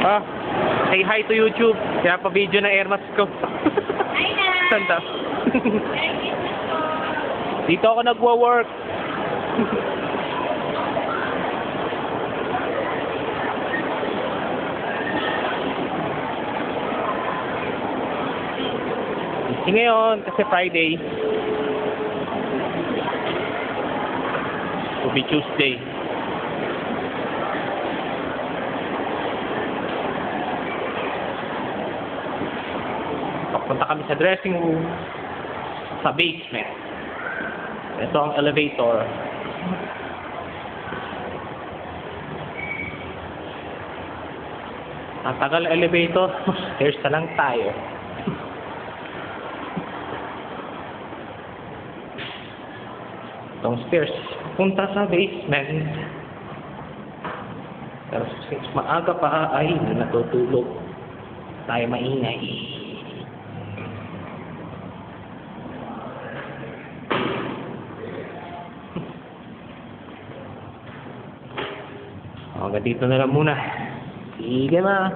Ah, say hi to YouTube. Kaya pa video ng Airmas ko. Hi na! Santa. Dito ako nagwo-work. Busy ngayon kasi Friday. Will be Tuesday. Papunta kami sa dressing room, sa basement. Ito ang elevator. Ang tagal elevator, stairs na lang tayo. Itong stairs, punta sa basement. Pero since maaga pa ay natutulog, tayo maingay. Hanggang dito na lang muna. Sige na.